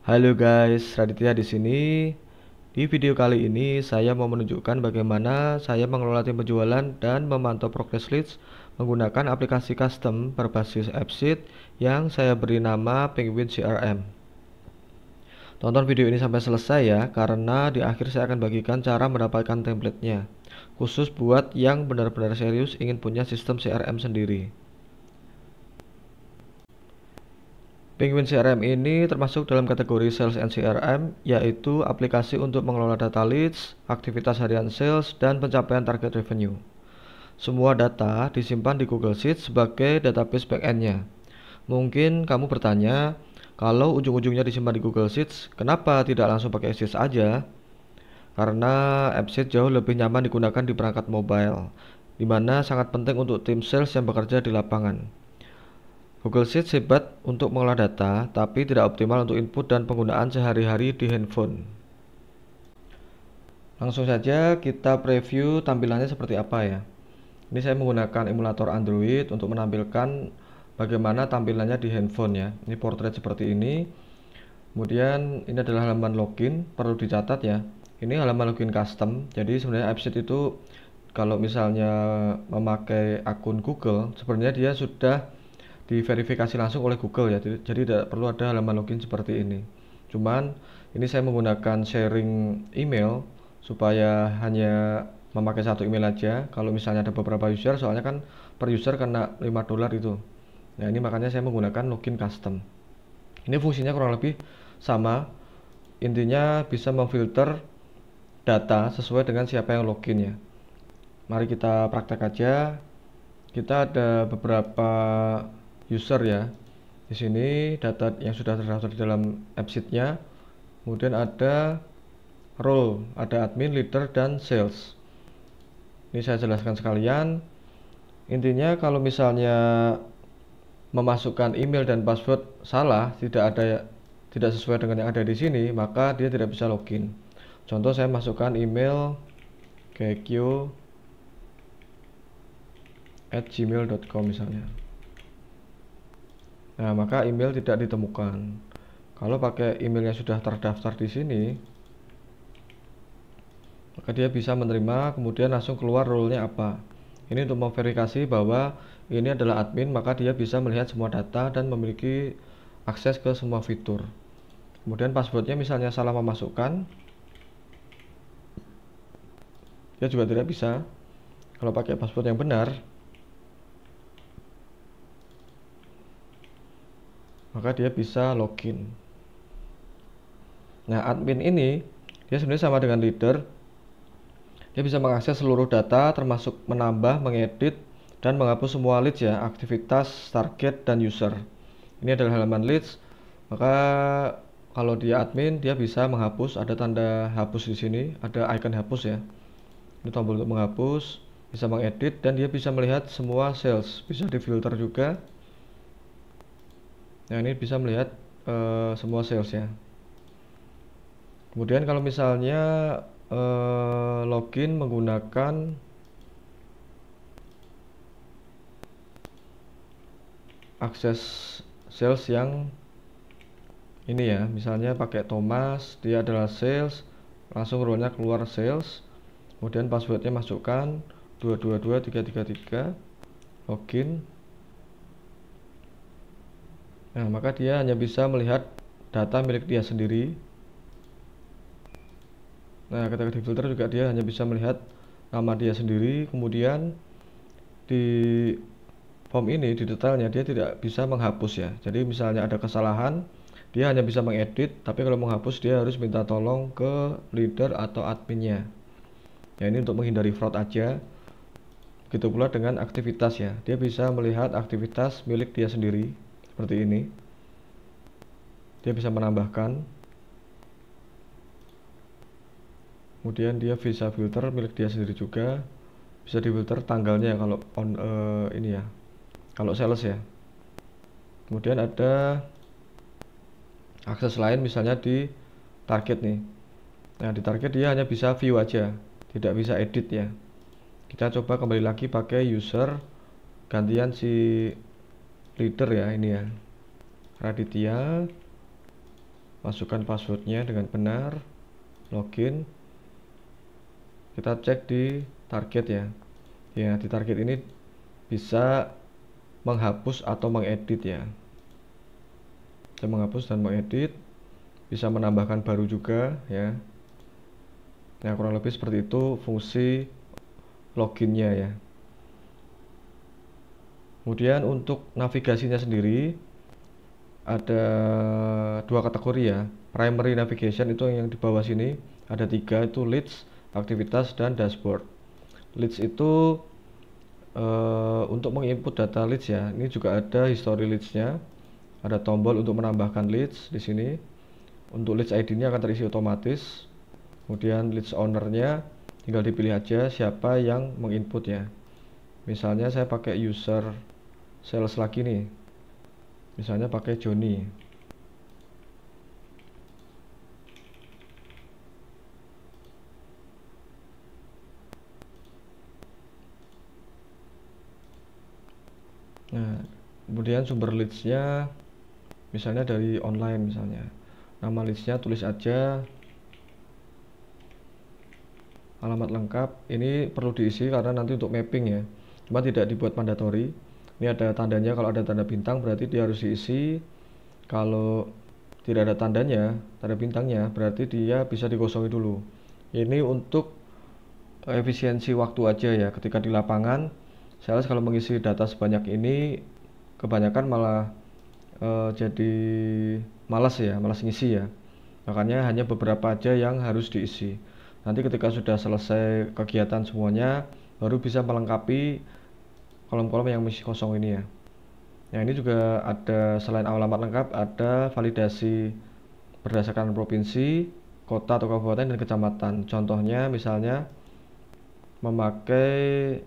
Halo guys, Raditya di sini. Di video kali ini saya mau menunjukkan bagaimana saya mengelola tim penjualan dan memantau progress leads menggunakan aplikasi custom berbasis AppSheet yang saya beri nama Penguin CRM. Tonton video ini sampai selesai ya, karena di akhir saya akan bagikan cara mendapatkan template-nya, khusus buat yang benar-benar serius ingin punya sistem CRM sendiri. Penguin CRM ini termasuk dalam kategori Sales and CRM, yaitu aplikasi untuk mengelola data leads, aktivitas harian sales, dan pencapaian target revenue. Semua data disimpan di Google Sheets sebagai database backend-nya. Mungkin kamu bertanya, kalau ujung-ujungnya disimpan di Google Sheets, kenapa tidak langsung pakai Sheets aja? Karena AppSheet jauh lebih nyaman digunakan di perangkat mobile, di mana sangat penting untuk tim sales yang bekerja di lapangan. Google Sheets hebat untuk mengolah data, tapi tidak optimal untuk input dan penggunaan sehari-hari di handphone. Langsung saja kita preview tampilannya seperti apa ya. Ini saya menggunakan emulator Android untuk menampilkan bagaimana tampilannya di handphone ya. Ini portrait seperti ini. Kemudian ini adalah halaman login, perlu dicatat ya. Ini halaman login custom. Jadi sebenarnya AppSheet itu kalau misalnya memakai akun Google, sebenarnya dia sudah diverifikasi langsung oleh Google ya, jadi tidak perlu ada halaman login seperti ini. Cuman ini saya menggunakan sharing email supaya hanya memakai satu email aja. Kalau misalnya ada beberapa user, soalnya kan per user kena $5 itu. Nah ini makanya saya menggunakan login custom. Ini fungsinya kurang lebih sama, intinya bisa memfilter data sesuai dengan siapa yang login ya. Mari kita praktek aja. Kita ada beberapa user ya. Di sini data yang sudah terdaftar di dalam AppSheet-nya. Kemudian ada role, ada admin, leader, dan sales. Ini saya jelaskan sekalian. Intinya kalau misalnya memasukkan email dan password salah, tidak sesuai dengan yang ada di sini, maka dia tidak bisa login. Contoh saya masukkan email gekyo@gmail.com misalnya. Nah, maka email tidak ditemukan. Kalau pakai email yang sudah terdaftar di sini, maka dia bisa menerima, kemudian langsung keluar role-nya apa. Ini untuk memverifikasi bahwa ini adalah admin, maka dia bisa melihat semua data dan memiliki akses ke semua fitur. Kemudian passwordnya misalnya salah memasukkan, dia juga tidak bisa. Kalau pakai password yang benar, maka dia bisa login. Nah, admin ini dia sebenarnya sama dengan leader. Dia bisa mengakses seluruh data termasuk menambah, mengedit, dan menghapus semua leads ya, aktivitas, target, dan user. Ini adalah halaman leads. Maka kalau dia admin, dia bisa menghapus, ada tanda hapus di sini, ada icon hapus ya. Ini tombol untuk menghapus, bisa mengedit, dan dia bisa melihat semua sales, bisa difilter juga. Nah, ini bisa melihat semua sales ya. Kemudian kalau misalnya login menggunakan akses sales yang ini ya, misalnya pakai Thomas, dia adalah sales, langsung role-nya keluar sales, kemudian passwordnya masukkan 222333, login. Nah, maka dia hanya bisa melihat data milik dia sendiri. Nah, ketika di filter juga dia hanya bisa melihat nama dia sendiri. Kemudian di form ini, di detailnya dia tidak bisa menghapus ya. Jadi misalnya ada kesalahan, dia hanya bisa mengedit, tapi kalau menghapus dia harus minta tolong ke leader atau adminnya. Ya, ini untuk menghindari fraud aja. Begitu pula dengan aktivitas ya, dia bisa melihat aktivitas milik dia sendiri seperti ini. Dia bisa menambahkan, kemudian dia bisa filter milik dia sendiri juga, bisa difilter tanggalnya ya kalau ini ya, kalau sales ya. Kemudian ada akses lain misalnya di target nih. Nah, di target dia hanya bisa view aja, tidak bisa edit ya. Kita coba kembali lagi pakai user, gantian si leader ya, ini ya, Raditya. masukkan passwordnya dengan benar, login. Kita cek di target ya. Ya, di target ini bisa menghapus atau mengedit ya. Bisa menghapus dan mengedit, bisa menambahkan baru juga ya. Nah, kurang lebih seperti itu fungsi loginnya ya. Kemudian untuk navigasinya sendiri ada dua kategori ya. Primary navigation itu yang di bawah sini ada 3, itu leads, aktivitas, dan dashboard. Leads itu untuk menginput data leads ya. Ini juga ada history leadsnya, ada tombol untuk menambahkan leads di sini. Untuk leads ID-nya akan terisi otomatis. Kemudian leads owner-nya tinggal dipilih aja siapa yang menginput ya. Misalnya saya pakai user sales lagi nih, misalnya pakai Joni. Nah, kemudian sumber leadsnya misalnya dari online, misalnya nama leadsnya tulis aja alamat lengkap. Ini perlu diisi karena nanti untuk mapping ya, cuma tidak dibuat mandatory. Ini ada tandanya, kalau ada tanda bintang berarti dia harus diisi. Kalau tidak ada tandanya, tanda bintangnya, berarti dia bisa dikosongi dulu. Ini untuk efisiensi waktu aja ya. Ketika di lapangan, sales kalau mengisi data sebanyak ini kebanyakan malah jadi malas ya, malas ngisi ya. Makanya hanya beberapa aja yang harus diisi. Nanti ketika sudah selesai kegiatan semuanya, baru bisa melengkapi kolom-kolom yang masih kosong ini ya. Nah, ini juga ada, selain alamat lengkap, ada validasi berdasarkan provinsi, kota atau kabupaten, dan kecamatan. Contohnya misalnya memakai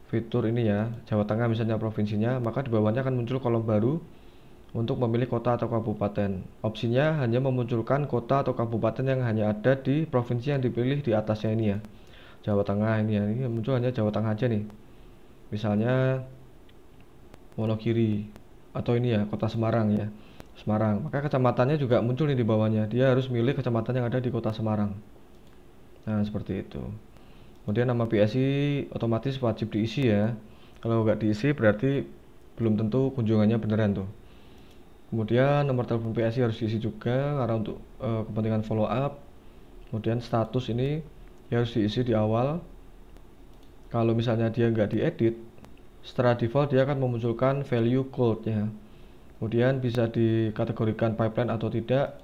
fitur ini ya, Jawa Tengah misalnya provinsinya, maka di bawahnya akan muncul kolom baru untuk memilih kota atau kabupaten. Opsinya hanya memunculkan kota atau kabupaten yang hanya ada di provinsi yang dipilih di atasnya ini ya. Jawa Tengah ini ya, ini muncul hanya Jawa Tengah aja nih. Misalnya Wonogiri atau ini ya, kota Semarang ya, Semarang. Maka kecamatannya juga muncul nih di bawahnya. Dia harus milih kecamatan yang ada di kota Semarang. Nah, seperti itu. Kemudian nama PSI otomatis wajib diisi ya. Kalau nggak diisi berarti belum tentu kunjungannya beneran tuh. Kemudian nomor telepon PSI harus diisi juga karena untuk kepentingan follow up. Kemudian status ini ya harus diisi di awal. Kalau misalnya dia nggak diedit, secara default dia akan memunculkan value cold ya. Kemudian bisa dikategorikan pipeline atau tidak.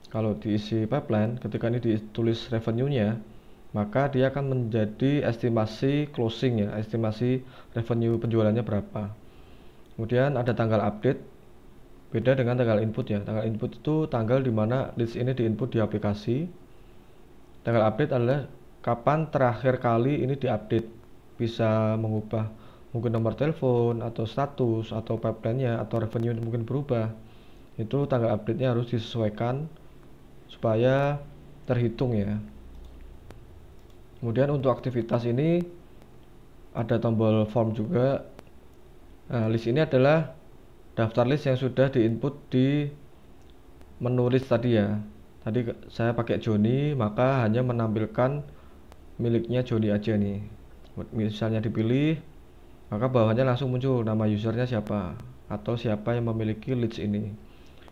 Kalau diisi pipeline, ketika ini ditulis revenue-nya, maka dia akan menjadi estimasi closing ya, estimasi revenue penjualannya berapa. Kemudian ada tanggal update, beda dengan tanggal input ya. Tanggal input itu tanggal dimana leads ini diinput di aplikasi. Tanggal update adalah kapan terakhir kali ini diupdate. Bisa mengubah mungkin nomor telepon atau status atau pipeline-nya atau revenue mungkin berubah. Itu tanggal update-nya harus disesuaikan supaya terhitung ya. Kemudian untuk aktivitas ini ada tombol form juga. Nah, list ini adalah daftar list yang sudah diinput di menu list tadi ya. Tadi saya pakai Joni, maka hanya menampilkan miliknya Joni aja nih. Misalnya dipilih, maka bawahnya langsung muncul nama usernya siapa atau siapa yang memiliki leads ini.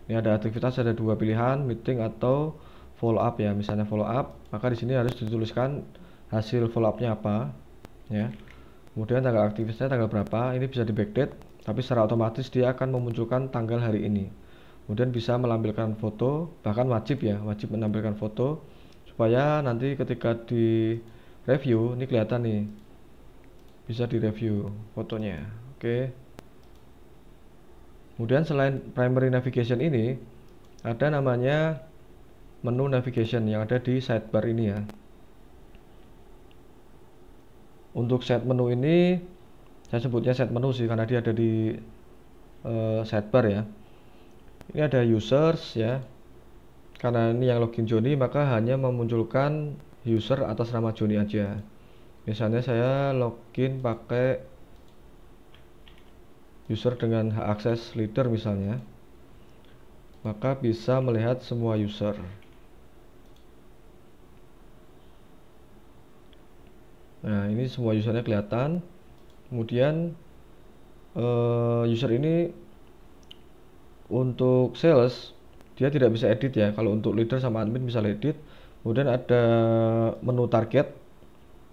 Ini ada aktivitas, ada dua pilihan, meeting atau follow up ya. Misalnya follow up, maka di sini harus dituliskan hasil follow up-nya apa ya. Kemudian tanggal aktivitasnya tanggal berapa, ini bisa di backdate, tapi secara otomatis dia akan memunculkan tanggal hari ini. Kemudian bisa menampilkan foto, bahkan wajib ya, wajib menampilkan foto supaya nanti ketika di review ini kelihatan nih, bisa di review fotonya. Oke. Kemudian selain primary navigation ini, ada namanya menu navigation yang ada di sidebar ini ya. Untuk set menu ini saya sebutnya set menu sih karena dia ada di sidebar ya. Ini ada users ya. Karena ini yang login Joni, maka hanya memunculkan user atas nama Joni aja. Misalnya saya login pakai user dengan hak akses leader misalnya. maka bisa melihat semua user. Nah, ini semua usernya kelihatan. Kemudian user ini untuk sales dia tidak bisa edit ya. Kalau untuk leader sama admin bisa edit. Kemudian ada menu target.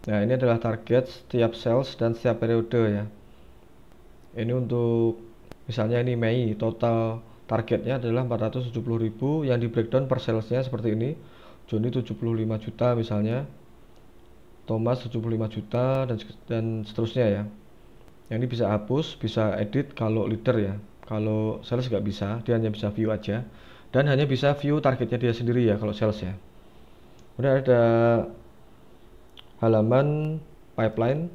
Nah, ini adalah target setiap sales dan setiap periode ya. Ini untuk misalnya ini Mei, total targetnya adalah 470.000, yang di breakdown per salesnya seperti ini. Joni 75 juta misalnya, Thomas 75 juta, dan seterusnya ya. Yang ini bisa hapus, bisa edit kalau leader ya. Kalau sales nggak bisa, dia hanya bisa view aja. Dan hanya bisa view targetnya dia sendiri ya kalau sales ya. Kemudian ada halaman pipeline.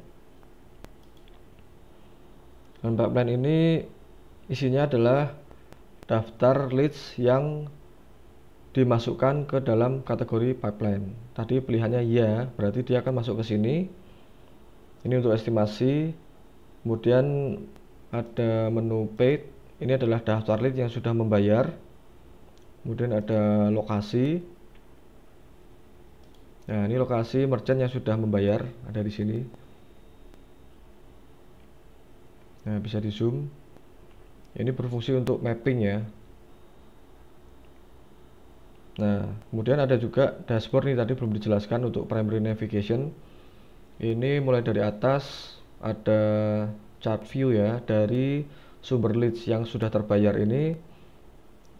Dan pipeline ini isinya adalah daftar leads yang dimasukkan ke dalam kategori pipeline. Tadi pilihannya ya, berarti dia akan masuk ke sini. Ini untuk estimasi. Kemudian ada menu paid. Ini adalah daftar lead yang sudah membayar. Kemudian ada lokasi. Nah, ini lokasi merchant yang sudah membayar, ada di sini. Nah, bisa di zoom. Ini berfungsi untuk mapping ya. Nah, kemudian ada juga dashboard nih, tadi belum dijelaskan untuk primary navigation. Ini mulai dari atas ada chart view ya, dari sumber leads yang sudah terbayar ini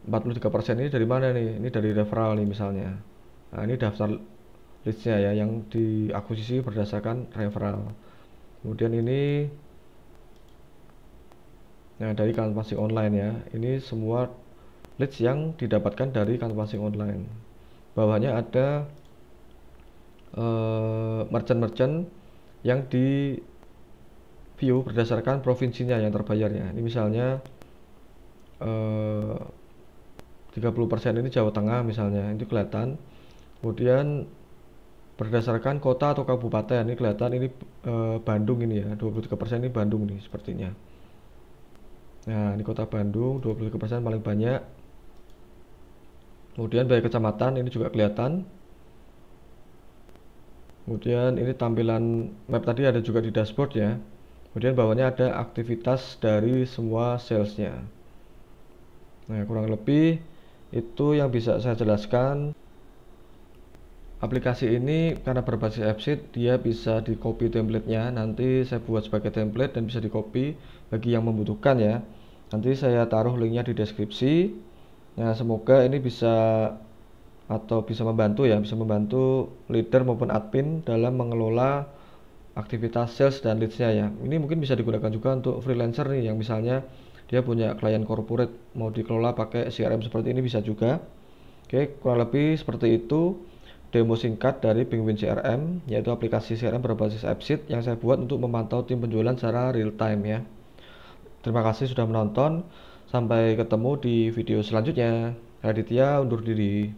43% ini dari mana nih? Ini dari referral nih misalnya. Nah, ini daftar leadsnya ya, yang diakuisisi berdasarkan referral. Kemudian ini dari canvassing online ya. Ini semua leads yang didapatkan dari canvassing online. Bawahnya ada merchant-merchant yang di view berdasarkan provinsinya yang terbayarnya. Ini misalnya 30% ini Jawa Tengah misalnya, itu kelihatan. Kemudian berdasarkan kota atau kabupaten ini kelihatan, ini Bandung ini ya, 23% ini Bandung nih sepertinya. Nah, ini kota Bandung 23% paling banyak. Kemudian by kecamatan ini juga kelihatan. Kemudian ini tampilan map tadi ada juga di dashboard ya. Kemudian bawahnya ada aktivitas dari semua salesnya. Nah, kurang lebih itu yang bisa saya jelaskan. Aplikasi ini karena berbasis AppSheet, dia bisa di copy template-nya. Nanti saya buat sebagai template dan bisa di copy bagi yang membutuhkan ya. Nanti saya taruh linknya di deskripsi. Nah, semoga ini bisa membantu ya, bisa membantu leader maupun admin dalam mengelola aktivitas sales dan leads-nya ya. Ini mungkin bisa digunakan juga untuk freelancer nih, yang misalnya dia punya klien corporate mau dikelola pakai CRM seperti ini, bisa juga. Oke, kurang lebih seperti itu demo singkat dari Penguin CRM, yaitu aplikasi CRM berbasis AppSheet yang saya buat untuk memantau tim penjualan secara real time ya. Terima kasih sudah menonton. Sampai ketemu di video selanjutnya. Raditya undur diri.